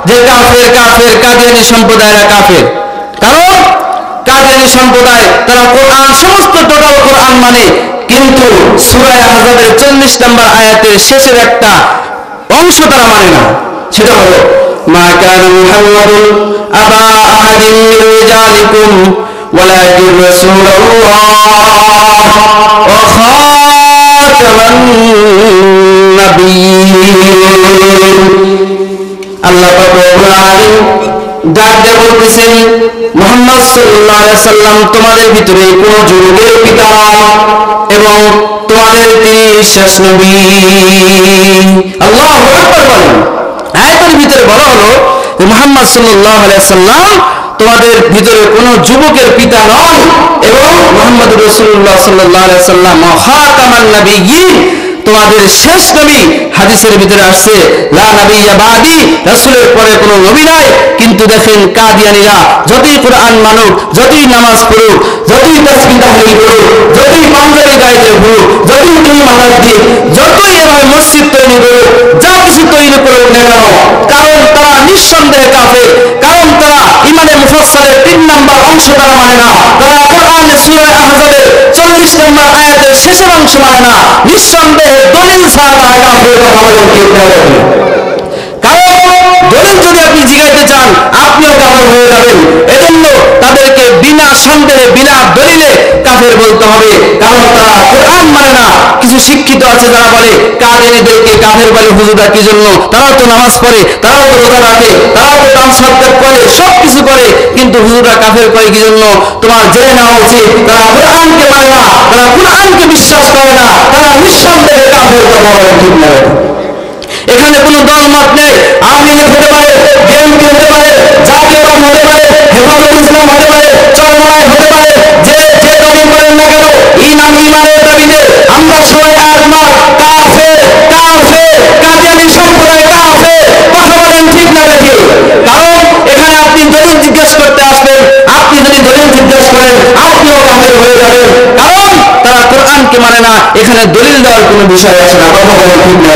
যে কাফের কাফের কাদিয়ানী সম্প্রদায়রা কাফের। কারণ কাদিয়ানী সম্প্রদায় তারা কোরআন সমস্ত টোটাল কোরআন মানে, কিন্তু সূরা আহজাবের 40 নম্বর আয়াতের শেষের একটা অংশ তারা মানে না। সেটা হলো মা কানা মুহাম্মাদুন আবা আহাদিন মিন রিজালিকুম ওয়ালাকিন রাসূলুল্লাহ ওয়া খাতামান নাবিয়্যিন। আল্লাহ পাক রব্বুল আলামিন ডাক দিয়ে বলতেছেন, মুহাম্মদ সাল্লাল্লাহু আলাইহি সাল্লাম তোমাদের ভিতরে কোন যুবকের পিতা এবং তোমাদের তিনি শেষ নবী। আল্লাহু আকবার বলেন। আয়াতের ভিতরে বলা হলো যে মুহাম্মদ সাল্লাল্লাহু আলাইহি সাল্লাম তোমাদের ভিতরে কোন যুবকের পিতা নন এবং মুহাম্মদ রাসূলুল্লাহ সাল্লাল্লাহু আলাইহি সাল্লাম খাতামান নাবিয়্যিন তোমাদের শেষ নবী। হাদিসের ভিতরে আসছে লা নাবিয়্যা বাদি, রাসূলের পরে কোনো নবী নাই। কিন্তু দেখেন কাদিয়ানীরা যতই কোরআন মানুক, যতই নামাজ পড়ুক, যতই তাসবিহ তাহলিল করুক, যতই পাঞ্জাবি গাইতে ঘুরুক, যতই তুমি মালাজ দিক, যতই এভাবে মসজিদ তৈরি করুক, যা কিছু তৈরি করুক না কেন, কারণ তারা নিঃসন্দেহে কাফের। কারণ তারা ইমানে মুফাসসালের 3 নম্বর অংশ তারা মানে না। তারা কোরআনের সূরা আহজাবের 40 নম্বর আয়াতের শেষের অংশ মানে না। নিঃসন্দেহে দলিল ছাড়া তারা কাফের। কারণ দলিল যদি আপনি জিগাইতে চান আপনিও কাফের হয়ে যাবেন। এজন্য তাদেরকে বিনা সন্দেহে বিনা দলিলে কাফের বলতে হবে। কারণ তারা কোরআন মানে না। কিছু শিক্ষিত আছে যারা বলে কাদিয়ানীদেরকে কাফের বলে হুজুররা কি জন্য? তারাও তো নামাজ পড়ে, তারাও তো রোজা রাখে, তারাও তো দান সদকা করে, সব কিছু করে, কিন্তু হুজুররা কাফের করে কি জন্য? তোমার জেনে নেওয়া উচিত তারা কোরআনকে মানে না, তারা কোরআনকে বিশ্বাস করে না, তারা নিঃসন্দেহে কাফের। ঠিক না? এখানে কোনো দলমত নেই। আওয়ামী লীগ হতে পারে, বিএনপি হতে পারে, জাতীয় দল হতে পারে, হেফাজতুল ইসলাম হতে পারে, চরমনাই হতে পারে, যে যে দাবি করেন না কেন, ইমানের দাবিতে আমরা সবাই একমত। কাফের কাফের, কাদিয়ানী সম্প্রদায় কাফের। কথা বলেন ঠিক না দেখি? কারণ এখানে আপনি দলিল জিজ্ঞেস করতে আসবেন, আপনি যদি দলিল জিজ্ঞেস করেন আপনিও কাফের হয়ে যাবেন। কারণ তারা কোরআনকে মানে না। এখানে দলিল দেওয়ার কোনো বিষয় আছে না। কথা বলেন ঠিক না?